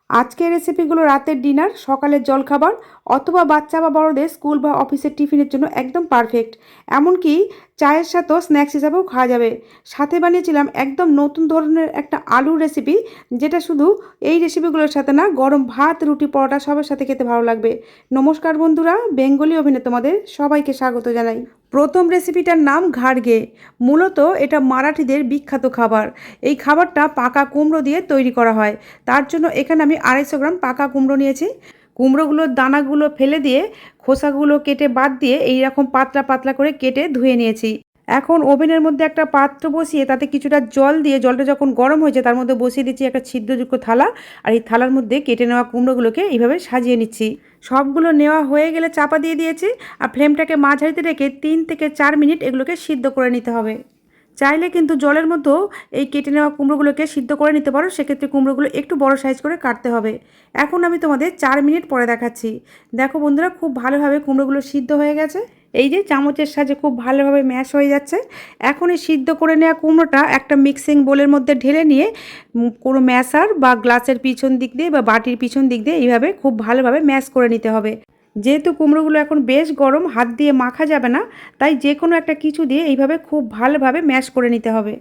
আজকের রেসিপিগুলো রাতের ডিনার, সকালের জলখাবার অথবা বাচ্চা বা বড়দের স্কুল বা অফিসের টিফিনের জন্য একদম পারফেক্ট। এমনকি চায়ের সাথেও স্ন্যাক্স হিসাবেও খাওয়া যাবে। সাথে বানিয়েছিলাম একদম নতুন ধরনের একটা আলুর রেসিপি, যেটা শুধু এই রেসিপিগুলোর সাথে না, গরম ভাত, রুটি, পরোটা সবার সাথে খেতে ভালো লাগবে। নমস্কার বন্ধুরা, বেঙ্গলি ওভেনে তোমাদের সবাইকে স্বাগত জানাই। প্রথম রেসিপিটার নাম ঘাড়গে। মূলত এটা মারাঠিদের বিখ্যাত খাবার। এই খাবারটা পাকা কুমড়ো দিয়ে তৈরি করা হয়। তার জন্য এখানে আমি 250 গ্রাম পাকা কুমড়ো নিয়েছি। কুমড়োগুলোর দানাগুলো ফেলে দিয়ে খোসাগুলো কেটে বাদ দিয়ে এইরকম পাতলা পাতলা করে কেটে ধুয়ে নিয়েছি। এখন ওভেনের মধ্যে একটা পাত্র বসিয়ে তাতে কিছুটা জল দিয়ে, জলটা যখন গরম হয়েছে তার মধ্যে বসিয়ে দিচ্ছি একটা ছিদ্রযুক্ত থালা। আর এই থালার মধ্যে কেটে নেওয়া কুমড়োগুলোকে এইভাবে সাজিয়ে নিচ্ছি। সবগুলো নেওয়া হয়ে গেলে চাপা দিয়ে দিয়েছি আর ফ্লেমটাকে মাঝারিতে রেখে 3 থেকে 4 মিনিট এগুলোকে সিদ্ধ করে নিতে হবে। চাইলে কিন্তু জলের মধ্যেও এই কেটে নেওয়া কুমড়োগুলোকে সিদ্ধ করে নিতে পারো, সেক্ষেত্রে কুমড়োগুলো একটু বড় সাইজ করে কাটতে হবে। এখন আমি তোমাদের 4 মিনিট পরে দেখাচ্ছি। দেখো বন্ধুরা, খুব ভালোভাবে কুমড়োগুলো সিদ্ধ হয়ে গেছে। এই যে চামচের সাহায্যে খুব ভালোভাবে ম্যাশ হয়ে যাচ্ছে। এখন এই সিদ্ধ করে নেওয়া কুমড়োটা একটা মিক্সিং বোলের মধ্যে ঢেলে নিয়ে কোনো ম্যাশার বা গ্লাসের পিছন দিক দিয়ে বা বাটির পিছন দিক দিয়ে এইভাবে খুব ভালোভাবে ম্যাশ করে নিতে হবে। যেহেতু কুমড়োগুলো এখন বেশ গরম, হাত দিয়ে মাখা যাবে না, তাই যে কোনো একটা কিছু দিয়ে এইভাবে খুব ভালোভাবে ম্যাশ করে নিতে হবে।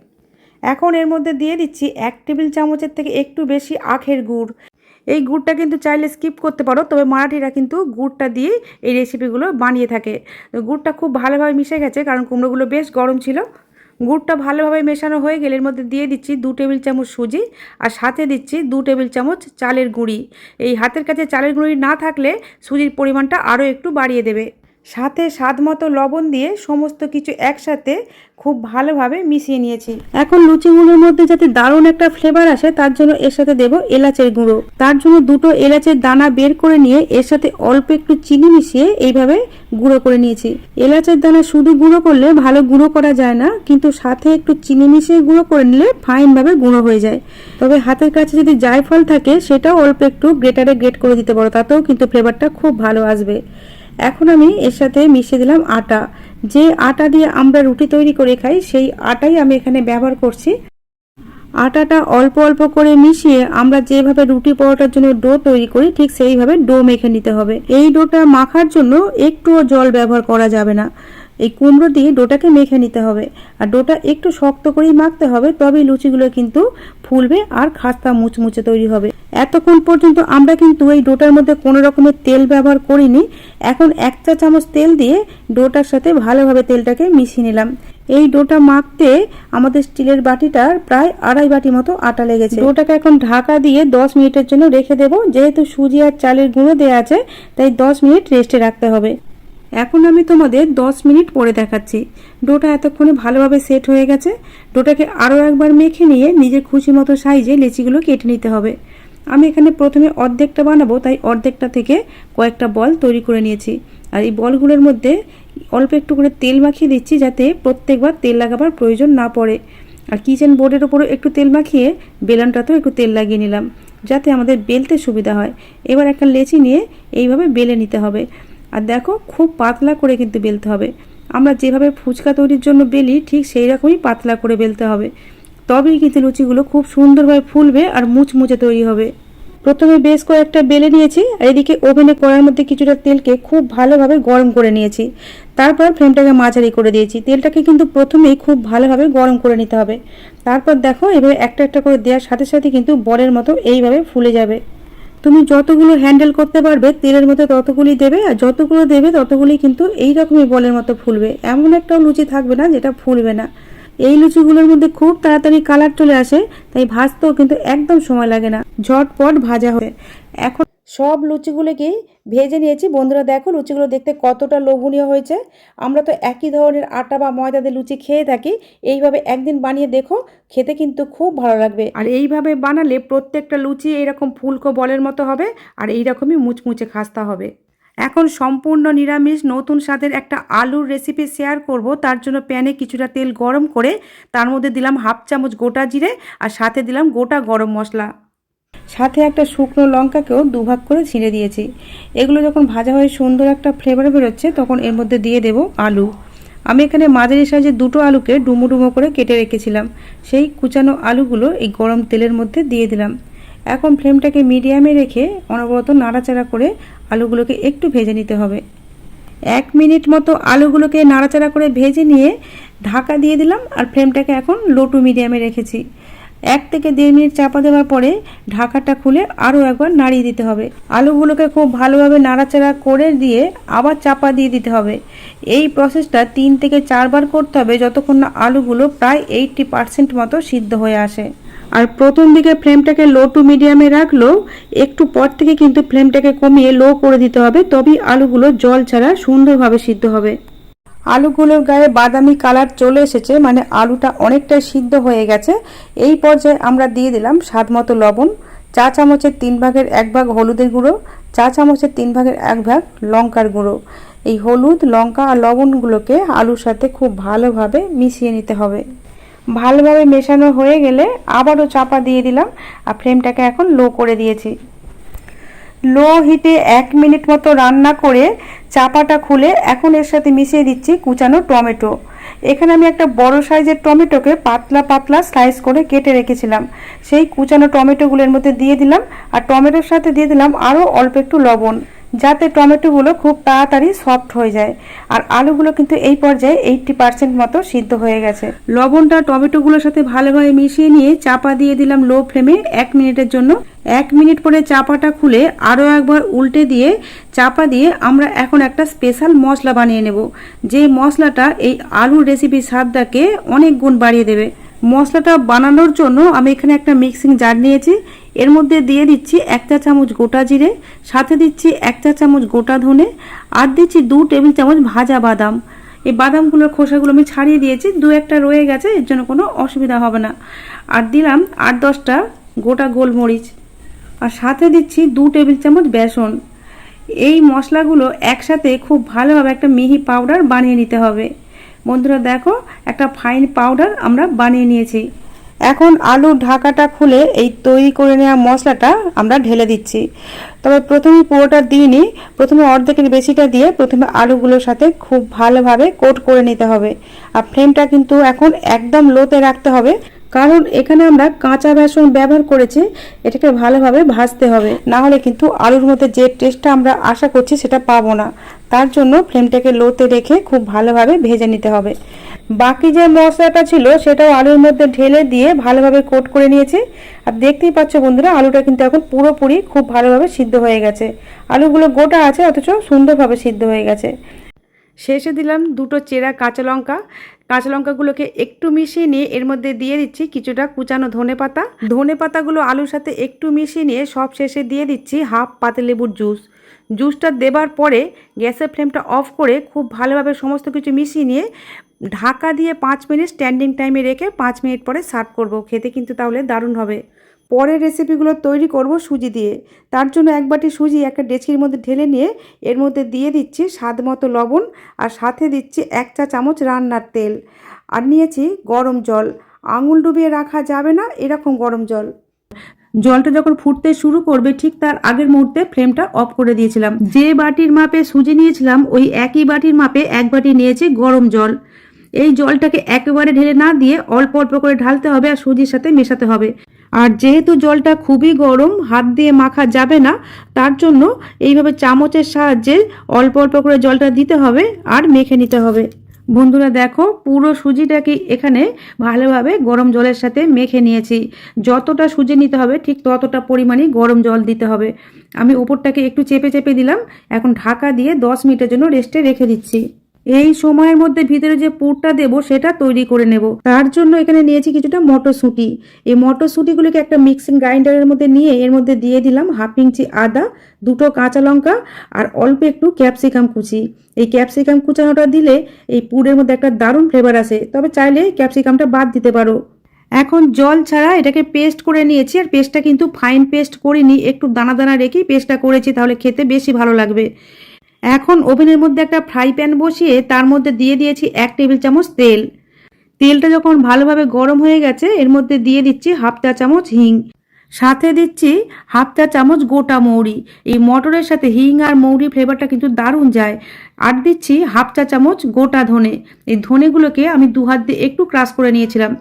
এখন এর মধ্যে দিয়ে দিচ্ছি 1 টেবিল চামচের থেকে একটু বেশি আখের গুড়। এই গুড়টা কিন্তু চাইলে স্কিপ করতে পারো, তবে মারাঠিরা কিন্তু গুড়টা দিয়ে এই রেসিপিগুলো বানিয়ে থাকে। গুড়টা খুব ভালোভাবে মিশে গেছে, কারণ কুমড়োগুলো বেশ গরম ছিল। গুড়টা ভালোভাবে মেশানো হয়ে গেলে এর মধ্যে দিয়ে দিচ্ছি 2 টেবিল চামচ সুজি, আর সাথে দিচ্ছি 2 টেবিল চামচ চালের গুঁড়ি। এই হাতের কাছে চালের গুঁড়ি না থাকলে সুজির পরিমাণটা আরও একটু বাড়িয়ে দেবে। সাথে স্বাদ মতো লবণ দিয়ে সমস্ত কিছু একসাথে খুব ভালোভাবে মিশিয়ে নিয়েছি। এখন লুচিগুলোর মধ্যে যাতে দারুণ একটা ফ্লেভার আসে, তার জন্য এর সাথে দেব এলাচের গুঁড়ো। তার জন্য 2টো এলাচের দানা বের করে নিয়ে এর সাথে অল্প একটু চিনি মিশিয়ে এইভাবে গুঁড়ো করে নিয়েছি। এলাচের দানা শুধু গুঁড়ো করলে ভালো গুঁড়ো করা যায় না, কিন্তু সাথে একটু চিনি মিশিয়ে গুঁড়ো করে নিলে ফাইনভাবে গুঁড়ো হয়ে যায়। তবে হাতের কাছে যদি জায়ফল থাকে সেটাও অল্প একটু গ্রেটারে গ্রেট করে দিতে পারো, তাতেও কিন্তু ফ্লেভারটা খুব ভালো আসবে। এখন আমি এর সাথে মিশিয়ে দিলাম আটা। যে আটা দিয়ে আমরা রুটি তৈরি করে খাই সেই আটাই আমি এখানে ব্যবহার করছি। আটাটা অল্প অল্প করে মিশিয়ে আমরা যেভাবে রুটি পরোটার জন্য ডো তৈরি করি ঠিক সেইভাবে ডো মেখে নিতে হবে। এই ডোটা মাখার জন্য একটুও জল ব্যবহার করা যাবে না। এই কুমড়ো দিয়ে ডোটাকে মেখে নিতে হবে, আর ডোটা একটু শক্ত করেই মাখতে হবে, তবেই লুচিগুলো কিন্তু ফুলবে আর খাস্তা মুচমুচে তৈরি হবে। এতক্ষণ পর্যন্ত আমরা কিন্তু এই ডোটার মধ্যে কোনো রকমের তেল ব্যবহার করিনি। এখন 1 চা চামচ তেল দিয়ে ডোটার সাথে ভালোভাবে তেলটাকে মিশিয়ে নিলাম। এই ডোটা মাখতে আমাদের স্টিলের বাটিটার প্রায় 2.5 বাটি মতো আটা লেগেছে। ডোটাকে এখন ঢাকা দিয়ে 10 মিনিটের জন্য রেখে দেব। যেহেতু সুজি আর চালের গুঁড়ো দেওয়া আছে, তাই 10 মিনিট রেস্টে রাখতে হবে। এখন আমি তোমাদের 10 মিনিট পরে দেখাচ্ছি। ডোটা এতক্ষণে ভালোভাবে সেট হয়ে গেছে। ডোটাকে আরও একবার মেখে নিয়ে নিজের খুশি মতো সাইজে লেচিগুলো কেটে নিতে হবে। আমি এখানে প্রথমে অর্ধেকটা বানাবো, তাই অর্ধেকটা থেকে কয়েকটা বল তৈরি করে নিয়েছি। আর এই বলগুলোর মধ্যে অল্প একটু করে তেল মাখিয়ে দিচ্ছি, যাতে প্রত্যেকবার তেল লাগাবার প্রয়োজন না পড়ে। আর কিচেন বোর্ডের ওপরও একটু তেল মাখিয়ে বেলনটাতেও একটু তেল লাগিয়ে নিলাম, যাতে আমাদের বেলতে সুবিধা হয়। এবার একটা লেচি নিয়ে এইভাবে বেলে নিতে হবে। আর দেখো, খুব পাতলা করে কিন্তু বেলতে হবে। আমরা যেভাবে ফুচকা তৈরির জন্য বেলি ঠিক সেই রকমই পাতলা করে বেলতে হবে, তবেই কিন্তু লুচিগুলো খুব সুন্দরভাবে ফুলবে আর মুচমুচে তৈরি হবে। প্রথমে বেশ কয়েকটা বেলে নিয়েছি, আর এদিকে ওভেনে কড়াইয়ের মধ্যে কিছুটা তেলকে খুব ভালোভাবে গরম করে নিয়েছি। তারপর ফ্লেমটাকে মাঝারি করে দিয়েছি। তেলটাকে কিন্তু প্রথমেই খুব ভালোভাবে গরম করে নিতে হবে। তারপর দেখো, এভাবে একটা একটা করে দেওয়ার সাথে সাথে কিন্তু বলের মতো এইভাবে ফুলে যাবে। তুমি যতগুলো হ্যান্ডেল করতে পারবে তেলের মধ্যে ততগুলি দেবে, আর যতগুলো দেবে ততগুলি কিন্তু এইরকমই বলের মতো ফুলবে। এমন একটাও লুচি থাকবে না যেটা ফুলবে না। এই লুচিগুলোর মধ্যে খুব তাড়াতাড়ি কালার চলে আসে, তাই ভাজতেও কিন্তু একদম সময় লাগে না, ঝটপট ভাজা হয়। এখন সব লুচিগুলোকেই ভেজে নিয়েছি। বন্ধুরা দেখো, লুচিগুলো দেখতে কতটা লোভনীয় হয়েছে। আমরা তো একই ধরনের আটা বা ময়দা দিয়ে লুচি খেয়ে থাকি, এইভাবে একদিন বানিয়ে দেখো, খেতে কিন্তু খুব ভালো লাগবে। আর এইভাবে বানালে প্রত্যেকটা লুচি এইরকম ফুলকো বলের মতো হবে, আর এইরকমই মুচমুচে খাস্তা হবে। এখন সম্পূর্ণ নিরামিষ নতুন স্বাদের একটা আলুর রেসিপি শেয়ার করব। তার জন্য প্যানে কিছুটা তেল গরম করে তার মধ্যে দিলাম 1/2 চামচ গোটা জিরে, আর সাথে দিলাম গোটা গরম মশলা, সাথে একটা শুকনো লঙ্কাকেও 2 ভাগ করে ছিঁড়ে দিয়েছি। এগুলো যখন ভাজা হয়ে সুন্দর একটা ফ্লেভার বেরোচ্ছে, তখন এর মধ্যে দিয়ে দেব আলু। আমি এখানে মাঝারি সাইজে 2টো আলুকে ডুমো ডুমো করে কেটে রেখেছিলাম। সেই কুচানো আলুগুলো এই গরম তেলের মধ্যে দিয়ে দিলাম। এখন ফ্লেমটাকে মিডিয়ামে রেখে অনবরত নাড়াচাড়া করে আলুগুলোকে একটু ভেজে নিতে হবে। 1 মিনিট মতো আলুগুলোকে নাড়াচাড়া করে ভেজে নিয়ে ঢাকা দিয়ে দিলাম আর ফ্লেমটাকে এখন লো টু মিডিয়ামে রেখেছি। 1 থেকে 1.5 মিনিট চাপা দেওয়ার পরে ঢাকাটা খুলে আরও একবার নাড়িয়ে দিতে হবে। আলুগুলোকে খুব ভালোভাবে নাড়াচাড়া করে দিয়ে আবার চাপা দিয়ে দিতে হবে। এই প্রসেসটা 3 থেকে 4 বার করতে হবে যতক্ষণ না আলুগুলো প্রায় 80% মতো সিদ্ধ হয়ে আসে। আর প্রথম দিকে ফ্লেমটাকে লো টু মিডিয়ামে রাখলেও একটু পর থেকে কিন্তু ফ্লেমটাকে কমিয়ে লো করে দিতে হবে, তবেই আলুগুলো জল ছাড়া সুন্দরভাবে সিদ্ধ হবে। আলুগুলোর গায়ে বাদামি কালার চলে এসেছে, মানে আলুটা অনেকটাই সিদ্ধ হয়ে গেছে। এই পর্যায়ে আমরা দিয়ে দিলাম স্বাদ মতো লবণ, চা চামচের 3 ভাগের 1 ভাগ হলুদের গুঁড়ো, চা চামচের 3 ভাগের 1 ভাগ লঙ্কার গুঁড়ো। এই হলুদ, লঙ্কা আর লবণগুলোকে আলুর সাথে খুব ভালোভাবে মিশিয়ে নিতে হবে। ভালোভাবে মেশানো হয়ে গেলে আবারও চাপা দিয়ে দিলাম আর ফ্লেমটাকে এখন লো করে দিয়েছি। লো হিটে 1 মিনিট মতো রান্না করে চাপাটা খুলে এখন এর সাথে মিশিয়ে দিচ্ছি কুচানো টমেটো। এখানে আমি একটা বড় সাইজের টমেটোকে পাতলা পাতলা স্লাইস করে কেটে রেখেছিলাম, সেই কুচানো টমেটোগুলোর মধ্যে দিয়ে দিলাম আর টমেটোর সাথে দিয়ে দিলাম আরও অল্প একটু লবণ, যাতে টমেটোগুলো খুব তাড়াতাড়ি সফট হয়ে যায়। আর আলুগুলো কিন্তু এই পর্যায়ে 80% মতো সিদ্ধ হয়ে গেছে। লবণটা টমেটোগুলোর সাথে ভালোভাবে মিশিয়ে নিয়ে চাপা দিয়ে দিলাম লো ফ্লেমে 1 মিনিটের জন্য। 1 মিনিট পরে চাপাটা খুলে আরও একবার উল্টে দিয়ে চাপা দিয়ে আমরা এখন একটা স্পেশাল মশলা বানিয়ে নেব, যে মশলাটা এই আলুর রেসিপির স্বাদটাকে অনেক গুণ বাড়িয়ে দেবে। মশলাটা বানানোর জন্য আমি এখানে একটা মিক্সিং জার নিয়েছি। এর মধ্যে দিয়ে দিচ্ছি 1 চা চামচ গোটা জিরে, সাথে দিচ্ছি 1 চা চামচ গোটা ধনে, আর দিচ্ছি 2 টেবিল চামচ ভাজা বাদাম। এই বাদামগুলোর খোসাগুলো আমি ছাড়িয়ে দিয়েছি, 2-1টা রয়ে গেছে, এর জন্য কোনো অসুবিধা হবে না। আর দিলাম 8-10টা গোটা গোলমরিচ, আর সাথে দিচ্ছি 2 টেবিল চামচ বেসন। এই মশলাগুলো একসাথে খুব ভালোভাবে একটা মিহি পাউডার বানিয়ে নিতে হবে। বন্ধুরা দেখো, একটা ফাইন পাউডার আমরা বানিয়ে নিয়েছি। এখন আলুর ঢাকাটা খুলে এই তৈরি করে নেওয়া মশলাটা আমরা ঢেলে দিচ্ছি। তবে প্রথমে পুরোটা দিইনি, প্রথমে অর্ধেকের বেশিটা দিয়ে প্রথমে আলুগুলোর সাথে খুব ভালোভাবে কোট করে নিতে হবে। আর ফ্লেমটা কিন্তু এখন একদম লোতে রাখতে হবে, কারণ এখানে আমরা কাঁচা বেসন ব্যবহার করেছি। এটাকে ভালোভাবে ভাজতে হবে, না হলে কিন্তু আলুর মধ্যে যে টেস্টটা আমরা আশা করছি সেটা পাবো না। তার জন্য ফ্লেমটাকে লোতে রেখে খুব ভালোভাবে ভেজে নিতে হবে। বাকি যে মশলাটা ছিল সেটাও আলুর মধ্যে ঢেলে দিয়ে ভালোভাবে কোট করে নিয়েছি। আর দেখতেই পাচ্ছ বন্ধুরা, আলুটা কিন্তু এখন পুরোপুরি খুব ভালোভাবে সিদ্ধ হয়ে গেছে। আলুগুলো গোটা আছে অথচ সুন্দরভাবে সিদ্ধ হয়ে গেছে। শেষে দিলাম 2টো চেরা কাঁচা লঙ্কা। কাঁচা লঙ্কাগুলোকে একটু মিশিয়ে নিয়ে এর মধ্যে দিয়ে দিচ্ছি কিছুটা কুচানো ধনেপাতা। ধনেপাতাগুলো আলুর সাথে একটু মিশিয়ে নিয়ে সব শেষে দিয়ে দিচ্ছি হাফ পাতিলেবুর জুস। জুসটা দেবার পরে গ্যাসের ফ্লেমটা অফ করে খুব ভালোভাবে সমস্ত কিছু মিশিয়ে নিয়ে ঢাকা দিয়ে 5 মিনিট স্ট্যান্ডিং টাইমে রেখে 5 মিনিট পরে সার্ভ করব। খেতে কিন্তু তাহলে দারুণ হবে। পরের রেসিপিগুলো তৈরি করব সুজি দিয়ে। তার জন্য 1 বাটি সুজি একটা ডেচকির মধ্যে ঢেলে নিয়ে এর মধ্যে দিয়ে দিচ্ছি স্বাদ মতো লবণ, আর সাথে দিচ্ছি 1 চা চামচ রান্নার তেল, আর নিয়েছি গরম জল। আঙুল ডুবিয়ে রাখা যাবে না, এরকম গরম জল। জলটা যখন ফুটতে শুরু করবে ঠিক তার আগের মুহূর্তে ফ্লেমটা অফ করে দিয়েছিলাম। যে বাটির মাপে সুজি নিয়েছিলাম ওই একই বাটির মাপে 1 বাটি নিয়েছি গরম জল। এই জলটাকে একেবারে ঢেলে না দিয়ে অল্প অল্প করে ঢালতে হবে আর সুজির সাথে মেশাতে হবে। আর যেহেতু জলটা খুবই গরম, হাত দিয়ে মাখা যাবে না, তার জন্য এইভাবে চামচের সাহায্যে অল্প অল্প করে জলটা দিতে হবে আর মেখে নিতে হবে। বন্ধুরা দেখো, পুরো সুজিটাকে এখানে ভালোভাবে গরম জলের সাথে মেখে নিয়েছি। যতটা সুজি নিতে হবে ঠিক ততটা পরিমাণে গরম জল দিতে হবে। আমি উপরটাকে একটু চেপে চেপে দিলাম। এখন ঢাকা দিয়ে 10 মিনিটের জন্য রেস্টে রেখে দিচ্ছি। এই সময়ের মধ্যে ভিতরে যে পুরটা দেব সেটা তৈরি করে নেব। তার জন্য এখানে নিয়েছি কিছুটা মটরশুঁটি। এই মটরশুঁটিগুলিকে একটা মিক্সিং গ্রাইন্ডারের মধ্যে নিয়ে এর মধ্যে দিয়ে দিলাম হাফ ইঞ্চি আদা, 2টো কাঁচা লঙ্কা আর অল্প একটু ক্যাপসিকাম কুচি। এই ক্যাপসিকাম কুচানোটা দিলে এই পুরের মধ্যে একটা দারুণ ফ্লেভার আসে, তবে চাইলে ক্যাপসিকামটা বাদ দিতে পারো। এখন জল ছাড়া এটাকে পেস্ট করে নিয়েছি, আর পেস্টটা কিন্তু ফাইন পেস্ট করিনি, একটু দানা দানা রেখেই পেস্টটা করেছি, তাহলে খেতে বেশি ভালো লাগবে। এখন ওভেনের মধ্যে একটা ফ্রাই প্যান বসিয়ে তার মধ্যে দিয়ে দিয়েছি 1 টেবিল চামচ তেল। তেলটা যখন ভালোভাবে গরম হয়ে গেছে এর মধ্যে দিয়ে দিচ্ছি হাফ চা চামচ হিং, সাথে দিচ্ছি হাফ চা চামচ গোটা মৌরি। এই মটরের সাথে হিং আর মৌরি ফ্লেভারটা কিন্তু দারুণ যায়। আর দিচ্ছি হাফ চা চামচ গোটা ধনে। এই ধনেগুলোকে আমি 2 হাত দিয়ে একটু ক্রাশ করে নিয়েছিলাম।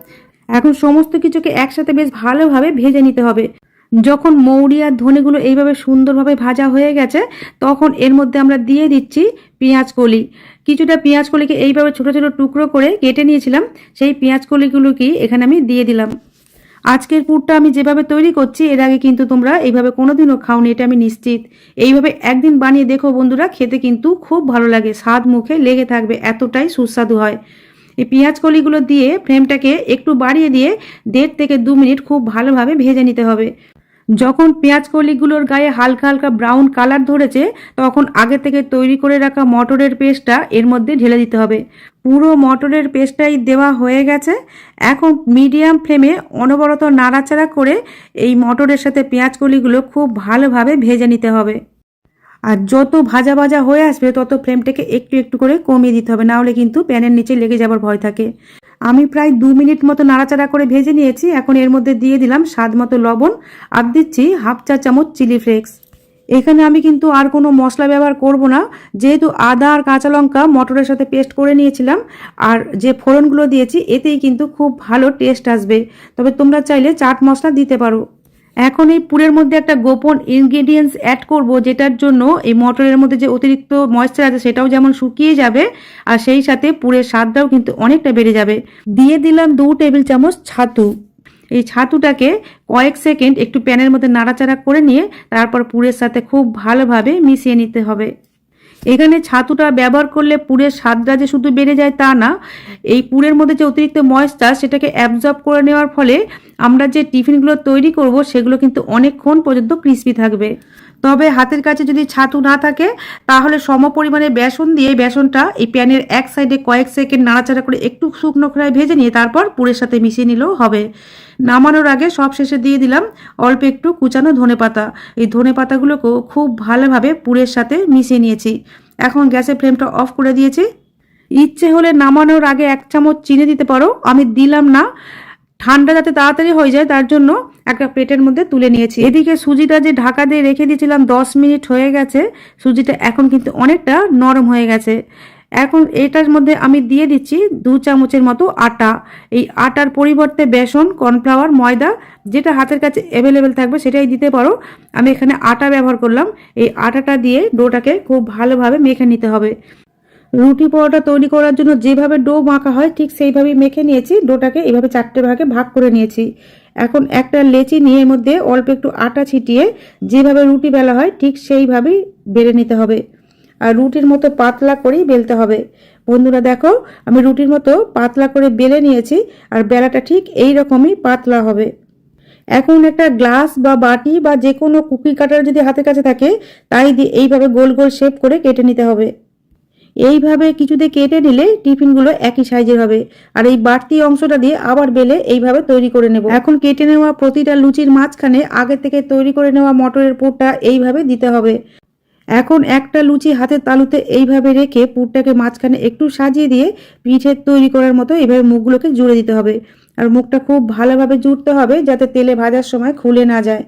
এখন সমস্ত কিছুকে একসাথে বেশ ভালোভাবে ভেজে নিতে হবে। যখন মৌরি আর ধনেগুলো এইভাবে সুন্দরভাবে ভাজা হয়ে গেছে, তখন এর মধ্যে আমরা দিয়ে দিচ্ছি পেঁয়াজ কলি। কিছুটা পেঁয়াজ কলিকে এইভাবে ছোট ছোট টুকরো করে কেটে নিয়েছিলাম, সেই পেঁয়াজ কলিগুলোকে এখানে আমি দিয়ে দিলাম। আজকের পুরটা আমি যেভাবে তৈরি করছি, এর আগে কিন্তু তোমরা এইভাবে কোনোদিনও খাওনি, এটা আমি নিশ্চিত। এইভাবে একদিন বানিয়ে দেখো বন্ধুরা, খেতে কিন্তু খুব ভালো লাগে, স্বাদ মুখে লেগে থাকবে, এতটাই সুস্বাদু হয়। এই পেঁয়াজ কলিগুলো দিয়ে ফ্লেমটাকে একটু বাড়িয়ে দিয়ে 1.5 থেকে 2 মিনিট খুব ভালোভাবে ভেজে নিতে হবে। যখন পেঁয়াজ কলিগুলোর গায়ে হালকা হালকা ব্রাউন কালার ধরেছে, তখন আগে থেকে তৈরি করে রাখা মটরের পেস্টটা এর মধ্যে ঢেলে দিতে হবে। পুরো মটরের পেস্টটাই দেওয়া হয়ে গেছে। এখন মিডিয়াম ফ্লেমে অনবরত নাড়াচাড়া করে এই মটরের সাথে পেঁয়াজ কলিগুলো খুব ভালোভাবে ভেজে নিতে হবে। আর যত ভাজা ভাজা হয়ে আসবে, তত ফ্লেমটাকে একটু একটু করে কমিয়ে দিতে হবে, না হলে কিন্তু প্যানের নিচে লেগে যাবার ভয় থাকে। আমি প্রায় 2 মিনিট মতো নাড়াচাড়া করে ভেজে নিয়েছি। এখন এর মধ্যে দিয়ে দিলাম স্বাদ মতো লবণ, আর দিচ্ছি 1/2 চা চামচ চিলি ফ্লেক্স। এখানে আমি কিন্তু আর কোনো মশলা ব্যবহার করব না, যেহেতু আদা আর কাঁচা লঙ্কা মটরের সাথে পেস্ট করে নিয়েছিলাম, আর যে ফোড়নগুলো দিয়েছি এতেই কিন্তু খুব ভালো টেস্ট আসবে। তবে তোমরা চাইলে চাট মশলা দিতে পারো। এখন এই পুরের মধ্যে একটা গোপন ইনগ্রেডিয়েন্টস অ্যাড করব, যেটার জন্য এই মটরের মধ্যে যে অতিরিক্ত ময়েশ্চার আছে সেটাও যেমন শুকিয়ে যাবে, আর সেই সাথে পুরের স্বাদটাও কিন্তু অনেকটা বেড়ে যাবে। দিয়ে দিলাম 2 টেবিল চামচ ছাতু। এই ছাতুটাকে কয়েক সেকেন্ড একটু প্যানের মধ্যে নাড়াচাড়া করে নিয়ে তারপর পুরের সাথে খুব ভালোভাবে মিশিয়ে নিতে হবে। এখানে ছাতুটা ব্যবহার করলে পুরের স্বাদটা যে শুধু বেড়ে যায় তা না, এই পুরের মধ্যে যে অতিরিক্ত ময়েশ্চার সেটাকে অ্যাবজর্ব করে নেওয়ার ফলে আমরা যে টিফিনগুলো তৈরি করব সেগুলো কিন্তু অনেকক্ষণ পর্যন্ত ক্রিস্পি থাকবে। তবে হাতের কাছে যদি ছাতু না থাকে, তাহলে সম পরিমাণে বেসন দিয়ে বেসনটা এই প্যানের এক সাইডে কয়েক সেকেন্ড নাড়াচাড়া করে একটু শুকনো খোলায় ভেজে নিয়ে তারপর পুরের সাথে মিশিয়ে নিলেও হবে। নামানোর আগে সব শেষে দিয়ে দিলাম অল্প একটু কুচানো ধনেপাতা। এই ধনেপাতাগুলোকেও খুব ভালোভাবে পুরের সাথে মিশিয়ে নিয়েছি। এখন গ্যাসের ফ্লেমটা অফ করে দিয়েছি। ইচ্ছে হলে নামানোর আগে 1 চামচ চিনি দিতে পারো, আমি দিলাম না। ঠান্ডা যাতে তাড়াতাড়ি হয়ে যায় তার জন্য একটা প্লেটের মধ্যে তুলে নিয়েছি। এদিকে সুজিটা যে ঢাকা দিয়ে রেখে দিয়েছিলাম 10 মিনিট হয়ে গেছে, সুজিটা এখন কিন্তু অনেকটা নরম হয়ে গেছে। এখন এটার মধ্যে আমি দিয়ে দিচ্ছি 2 চামচের মতো আটা। এই আটার পরিবর্তে বেসন, কর্নফ্লাওয়ার, ময়দা যেটা হাতের কাছে অ্যাভেলেবেল থাকবে সেটাই দিতে পারো। আমি এখানে আটা ব্যবহার করলাম। এই আটাটা দিয়ে ডোটাকে খুব ভালোভাবে মেখে নিতে হবে। রুটি পরোটা তৈরি করার জন্য যেভাবে ডো মাখা হয় ঠিক সেইভাবেই মেখে নিয়েছি। ডোটাকে এইভাবে 4টে ভাগে ভাগ করে নিয়েছি। এখন একটা লেচি নিয়ে এর মধ্যে অল্প একটু আটা ছিটিয়ে যেভাবে রুটি বেলা হয় ঠিক সেইভাবেই বেলে নিতে হবে, আর রুটির মতো পাতলা করেই বেলতে হবে। বন্ধুরা দেখো, আমি রুটির মতো পাতলা করে বেলে নিয়েছি, আর বেলাটা ঠিক এই রকমই পাতলা হবে। এখন একটা গ্লাস বা বাটি বা যে কোনো কুকি কাটার যদি হাতের কাছে থাকে, তাই দিয়ে এইভাবে গোল গোল শেপ করে কেটে নিতে হবে। এইভাবে কিছুতে কেটে নিলে টিফিনগুলো একই সাইজের হবে। আর এই বাড়তি অংশটা দিয়ে আবার বেলে এইভাবে তৈরি করে নেব। এখন কেটে নেওয়া প্রতিটা লুচির মাঝখানে আগে থেকে তৈরি করে নেওয়া মটরের পুরটা এইভাবে দিতে হবে। এখন একটা লুচি হাতের তালুতে এইভাবে রেখে পুরটাকে মাঝখানে একটু সাজিয়ে দিয়ে পিঠের তৈরি করার মতো এইভাবে মুখগুলোকে জুড়ে দিতে হবে। আর মুখটা খুব ভালোভাবে জুড়তে হবে যাতে তেলে ভাজার সময় খুলে না যায়।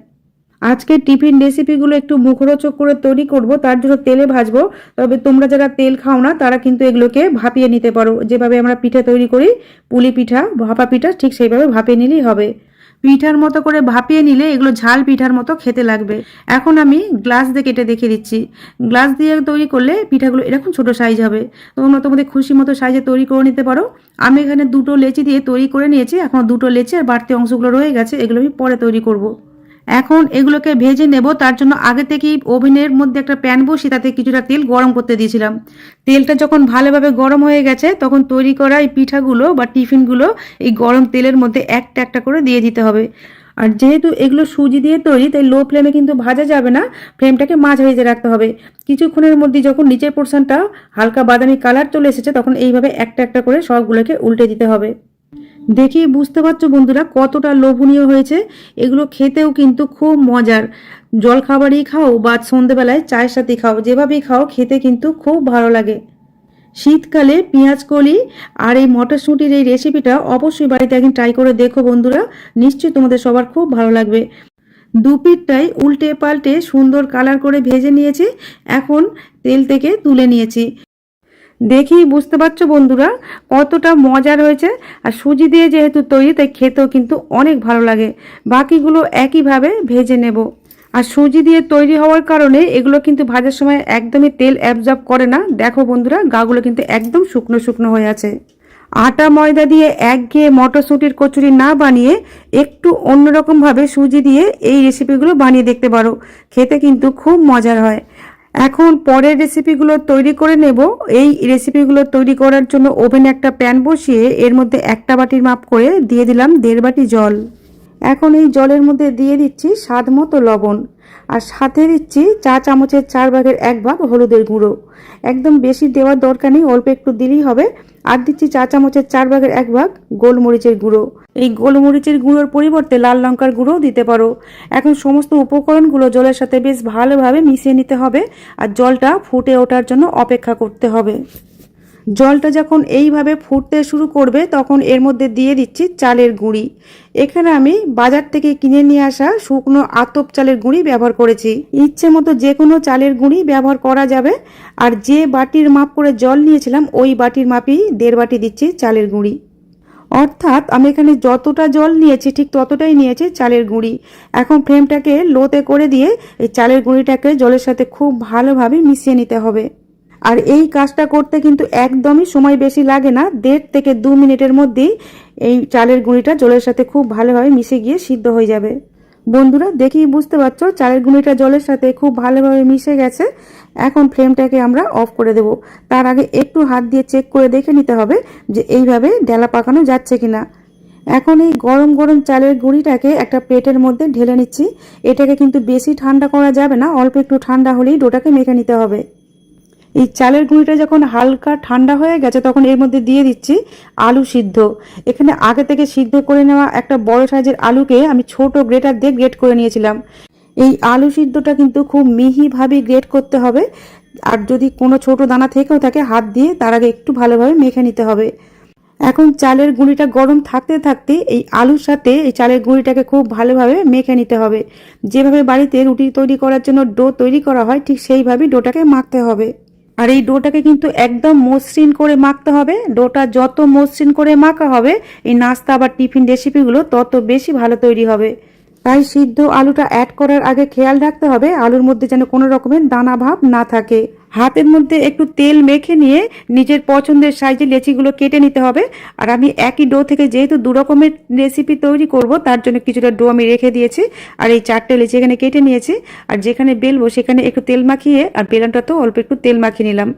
আজকের টিফিন রেসিপিগুলো একটু মুখরোচক করে তৈরি করব, তার জন্য তেলে ভাজবো। তবে তোমরা যারা তেল খাও না তারা কিন্তু এগুলোকে ভাপিয়ে নিতে পারো। যেভাবে আমরা পিঠা তৈরি করি, পুলি পিঠা, ভাপা পিঠা, ঠিক সেইভাবে ভাপিয়ে নিলেই হবে। পিঠার মতো করে ভাপিয়ে নিলে এগুলো ঝাল পিঠার মতো খেতে লাগবে। এখন আমি গ্লাস দিয়ে কেটে দেখিয়ে দিচ্ছি। গ্লাস দিয়ে তৈরি করলে পিঠাগুলো এরকম ছোট সাইজ হবে। তোমরা তোমাদের খুশি মতো সাইজে তৈরি করে নিতে পারো। আমি এখানে 2টো লেচি দিয়ে তৈরি করে নিয়েছি। এখন 2টো লেচি আর বাড়তি অংশগুলো রয়ে গেছে, এগুলো আমি পরে তৈরি করব। এখন এগুলোকে ভেজে নেব। তার জন্য আগে থেকেই ওভেনের মধ্যে একটা প্যান বসিয়ে তাতে কিছুটা তেল গরম করতে দিয়েছিলাম। তেলটা যখন ভালোভাবে গরম হয়ে গেছে, তখন তৈরি করা এই পিঠাগুলো বা টিফিনগুলো এই গরম তেলের মধ্যে একটা একটা করে দিয়ে দিতে হবে। আর যেহেতু এগুলো সুজি দিয়ে তৈরি, তাই লো ফ্লেমে কিন্তু ভাজা যাবে না, ফ্লেমটাকে মাঝারিতে রাখতে হবে। কিছুক্ষণের মধ্যে যখন নিচের পোর্শনটা হালকা বাদামি কালার চলে এসেছে, তখন এইভাবে একটা একটা করে সবগুলোকে উল্টে দিতে হবে। দেখি বুঝতে পারছো বন্ধুরা কতটা লোভনীয় হয়েছে। এগুলো খেতেও কিন্তু খুব মজার। জলখাবারই খাও বা সন্ধেবেলায় চায়ের সাথে খাও, যেভাবেই খাও খেতে কিন্তু খুব ভালো লাগে। শীতকালে পেঁয়াজ কলি আর এই মটরশুঁটির এই রেসিপিটা অবশ্যই বাড়িতে একদিন ট্রাই করে দেখো বন্ধুরা, নিশ্চয়ই তোমাদের সবার খুব ভালো লাগবে। দুপিঠটাই উল্টে পাল্টে সুন্দর কালার করে ভেজে নিয়েছি। এখন তেল থেকে তুলে নিয়েছি। দেখেই বুঝতে পারছো বন্ধুরা কতটা মজার হয়েছে। আর সুজি দিয়ে যেহেতু তৈরি তাই খেতেও কিন্তু অনেক ভালো লাগে। বাকিগুলো একইভাবে ভেজে নেব। আর সুজি দিয়ে তৈরি হওয়ার কারণে এগুলো কিন্তু ভাজার সময় একদমই তেল অ্যাবজর্ব করে না। দেখো বন্ধুরা গাগুলো কিন্তু একদম শুকনো শুকনো হয়ে আছে। আটা ময়দা দিয়ে একঘেয়ে মটরশুঁটির কচুরি না বানিয়ে একটু অন্যরকমভাবে সুজি দিয়ে এই রেসিপিগুলো বানিয়ে দেখতে পারো, খেতে কিন্তু খুব মজার হয়। এখন পরের রেসিপিগুলো তৈরি করে নেব। এই রেসিপিগুলো তৈরি করার জন্য ওভেনে একটা প্যান বসিয়ে এর মধ্যে একটা বাটির মাপ করে দিয়ে দিলাম 1.5 বাটি জল। এখন এই জলের মধ্যে দিয়ে দিচ্ছি স্বাদ মতো লবণ, আর সাথে দিচ্ছি চা চামচের 4 ভাগের 1 ভাগ হলুদের গুঁড়ো। একদম বেশি দেওয়ার দরকার নেই, অল্প একটু দিলেই হবে। আর দিচ্ছি চা চামচের 4 ভাগের 1 ভাগ গোলমরিচের গুঁড়ো। এই গোলমরিচের গুঁড়োর পরিবর্তে লাল লঙ্কার গুঁড়োও দিতে পারো। এখন সমস্ত উপকরণগুলো জলের সাথে বেশ ভালোভাবে মিশিয়ে নিতে হবে, আর জলটা ফুটে ওঠার জন্য অপেক্ষা করতে হবে। জলটা যখন এইভাবে ফুটতে শুরু করবে তখন এর মধ্যে দিয়ে দিচ্ছি চালের গুঁড়ি। এখানে আমি বাজার থেকে কিনে নিয়ে আসা শুকনো আতপ চালের গুঁড়ি ব্যবহার করেছি। ইচ্ছে মতো যে কোনো চালের গুঁড়ি ব্যবহার করা যাবে। আর যে বাটির মাপ করে জল নিয়েছিলাম ওই বাটির মাপই 1.5 বাটি দিচ্ছি চালের গুঁড়ি। অর্থাৎ আমি এখানে যতটা জল নিয়েছি ঠিক ততটাই নিয়েছি চালের গুঁড়ি। এখন ফ্লেমটাকে লোতে করে দিয়ে এই চালের গুঁড়িটাকে জলের সাথে খুব ভালোভাবে মিশিয়ে নিতে হবে। আর এই কাজটা করতে কিন্তু একদমই সময় বেশি লাগে না, 1.5 থেকে 2 মিনিটের মধ্যেই এই চালের গুঁড়িটা জলের সাথে খুব ভালোভাবে মিশে গিয়ে সিদ্ধ হয়ে যাবে। বন্ধুরা দেখেই বুঝতে পারছো চালের গুঁড়িটা জলের সাথে খুব ভালোভাবে মিশে গেছে। এখন ফ্লেমটাকে আমরা অফ করে দেব। তার আগে একটু হাত দিয়ে চেক করে দেখে নিতে হবে যে এইভাবে ডেলা পাকানো যাচ্ছে কিনা। এখন এই গরম গরম চালের গুঁড়িটাকে একটা প্লেটের মধ্যে ঢেলে নিচ্ছি। এটাকে কিন্তু বেশি ঠান্ডা করা যাবে না, অল্প একটু ঠান্ডা হলেই ডোটাকে মেখে নিতে হবে। এই চালের গুঁড়িটা যখন হালকা ঠান্ডা হয়ে গেছে তখন এর মধ্যে দিয়ে দিচ্ছি আলু সিদ্ধ। এখানে আগে থেকে সিদ্ধ করে নেওয়া একটা বড় সাইজের আলুকে আমি ছোট গ্রেটার দিয়ে গ্রেট করে নিয়েছিলাম। এই আলু সিদ্ধটা কিন্তু খুব মিহিভাবে গ্রেট করতে হবে। আর যদি কোনো ছোট দানা থেকেও থাকে হাত দিয়ে তার আগে একটু ভালোভাবে মেখে নিতে হবে। এখন চালের গুঁড়িটা গরম থাকতে থাকতে এই আলুর সাথে এই চালের গুঁড়িটাকে খুব ভালোভাবে মেখে নিতে হবে। যেভাবে বাড়িতে রুটি তৈরি করার জন্য ডো তৈরি করা হয় ঠিক সেইভাবেই ডোটাকে মাখতে হবে। আর এই ডোটাকে কিন্তু একদম মসৃণ করে মাখতে হবে। ডোটা যত মসৃণ করে মাখা হবে এই নাস্তা বা টিফিন রেসিপিগুলো তত বেশি ভালো তৈরি হবে। তাই সিদ্ধ আলুটা অ্যাড করার আগে খেয়াল রাখতে হবে আলুর মধ্যে যেন কোনো রকমের দানা ভাব না থাকে। হাতের মধ্যে একটু তেল মেখে নিয়ে নিজের পছন্দের সাইজে লেচিগুলো কেটে নিতে হবে। আর আমি একই ডো থেকে যেহেতু 2 রকমের রেসিপি তৈরি করব তার জন্য কিছুটা ডো আমি রেখে দিয়েছি। আর এই 4টে লেচি এখানে কেটে নিয়েছি। আর যেখানে বেলবো সেখানে একটু তেল মাখিয়ে আর বেলনটাতেও অল্প একটু তেল মাখিয়ে নিলাম।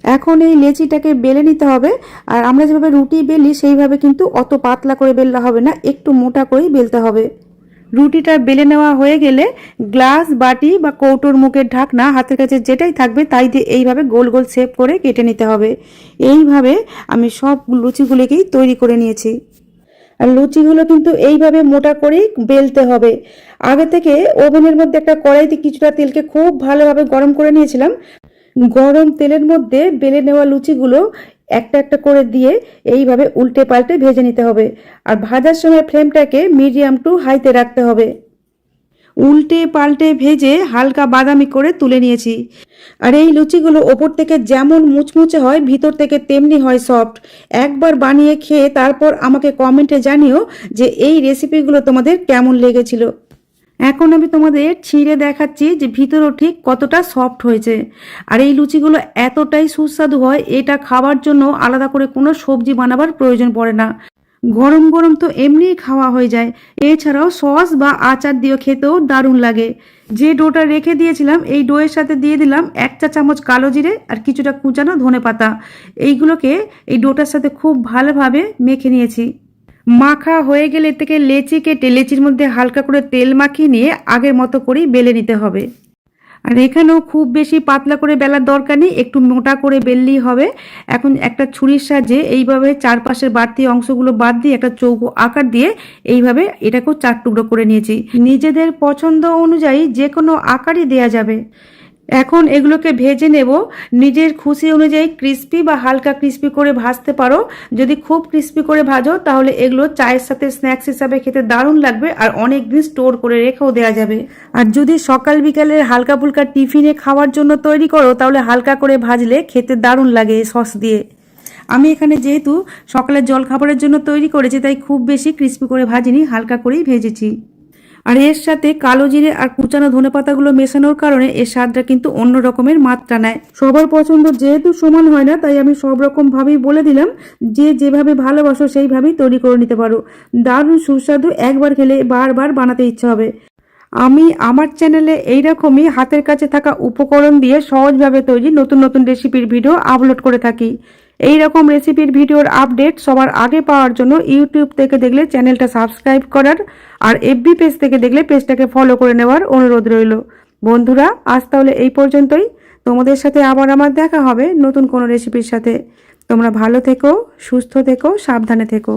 এখন এই লেচিটাকে বেলে নিতে হবে। আর আমরা যেভাবে রুটি বেলি সেইভাবে কিন্তু অত পাতলা করে বেললে হবে না, একটু মোটা করেই বেলতে হবে। রুটিটা বেলে নেওয়া হয়ে গেলে গ্লাস, বাটি বা কৌটোর মুখের ঢাকনা হাতের কাছে যেটাই থাকবে তাই দিয়ে এইভাবে গোল গোল শেপ করে কেটে নিতে হবে। এইভাবে আমি সব লুচিগুলোকেই তৈরি করে নিয়েছি। আর লুচিগুলো কিন্তু এইভাবে মোটা করেই বেলতে হবে। আগে থেকে ওভেনের মধ্যে একটা কড়াইতে কিছুটা তেলকে খুব ভালোভাবে গরম করে নিয়েছিলাম। গরম তেলের মধ্যে বেলে নেওয়া লুচিগুলো একটা একটা করে দিয়ে এইভাবে উল্টে পাল্টে ভেজে নিতে হবে। আর ভাজার সময় ফ্লেমটাকে মিডিয়াম টু হাইতে রাখতে হবে। উল্টে পাল্টে ভেজে হালকা বাদামি করে তুলে নিয়েছি। আর এই লুচিগুলো ওপর থেকে যেমন মুচমুচে হয় ভিতর থেকে তেমনি হয় সফট। একবার বানিয়ে খেয়ে তারপর আমাকে কমেন্টে জানিও যে এই রেসিপিগুলো তোমাদের কেমন লেগেছিল। এখন আমি তোমাদের ছিঁড়ে দেখাচ্ছি যে ভিতরও ঠিক কতটা সফট হয়েছে। আর এই লুচিগুলো এতটাই সুস্বাদু হয় এটা খাওয়ার জন্য আলাদা করে কোনো সবজি বানাবার প্রয়োজন পড়ে না। গরম গরম তো এমনিই খাওয়া হয়ে যায়, এছাড়াও সস বা আচার দিয়ে খেতেও দারুণ লাগে। যে ডোটা রেখে দিয়েছিলাম এই ডোয়ের সাথে দিয়ে দিলাম 1 চা চামচ কালো জিরে আর কিছুটা কুচানো ধনেপাতা। এইগুলোকে এই ডোটার সাথে খুব ভালোভাবে মেখে নিয়েছি। মাখা হয়ে গেলে এর থেকে লেচি কেটে লেচির মধ্যে হালকা করে তেল মাখিয়ে নিয়ে আগের মতো করেই বেলে নিতে হবে। আর এখানেও খুব বেশি পাতলা করে বেলার দরকার নেই, একটু মোটা করে বেললেই হবে। এখন একটা ছুরির সাহায্যে এইভাবে চারপাশের বাড়তি অংশগুলো বাদ দিয়ে একটা চৌকো আকার দিয়ে এইভাবে এটাকেও 4 টুকরো করে নিয়েছি। নিজেদের পছন্দ অনুযায়ী যে কোনো আকারই দেয়া যাবে। এখন এগুলোকে ভেজে নেব। নিজের খুশি অনুযায়ী ক্রিস্পি বা হালকা ক্রিস্পি করে ভাজতে পারো। যদি খুব ক্রিস্পি করে ভাজো তাহলে এগুলো চায়ের সাথে স্ন্যাক্স হিসাবে খেতে দারুণ লাগবে, আর অনেক দিন স্টোর করে রেখেও দেওয়া যাবে। আর যদি সকাল বিকালের হালকা ফুলকা টিফিনে খাওয়ার জন্য তৈরি করো তাহলে হালকা করে ভাজলে খেতে দারুণ লাগে সস দিয়ে। আমি এখানে যেহেতু সকালের জলখাবারের জন্য তৈরি করেছি তাই খুব বেশি ক্রিস্পি করে ভাজিনি, হালকা করেই ভেজেছি। আর এর সাথে কালো জিরে আর কুচানো ধনেপাতাগুলো মেশানোর কারণে এর স্বাদটা কিন্তু অন্য রকমের মাত্রা নেয়। সবার পছন্দ যেহেতু সমান হয় না তাই আমি সব রকম ভাবেই বলে দিলাম, যে যেভাবে ভালোবাসো সেইভাবেই তৈরি করে নিতে পারো। দারুণ সুস্বাদু, একবার খেলে বারবার বানাতে ইচ্ছা হবে। আমি আমার চ্যানেলে এইরকমই হাতের কাছে থাকা উপকরণ দিয়ে সহজভাবে তৈরি নতুন নতুন রেসিপির ভিডিও আপলোড করে থাকি। এই রকম রেসিপির ভিডিওর আপডেট সবার আগে পাওয়ার জন্য ইউটিউব থেকে দেখলে চ্যানেলটা সাবস্ক্রাইব করার, আর এফবি পেজ থেকে দেখলে পেজটাকে ফলো করে নেওয়ার অনুরোধ রইল। বন্ধুরা, আজ তাহলে এই পর্যন্তই। তোমাদের সাথে আবার আমার দেখা হবে নতুন কোনো রেসিপির সাথে। তোমরা ভালো থেকো, সুস্থ থেকো, সাবধানে থেকো।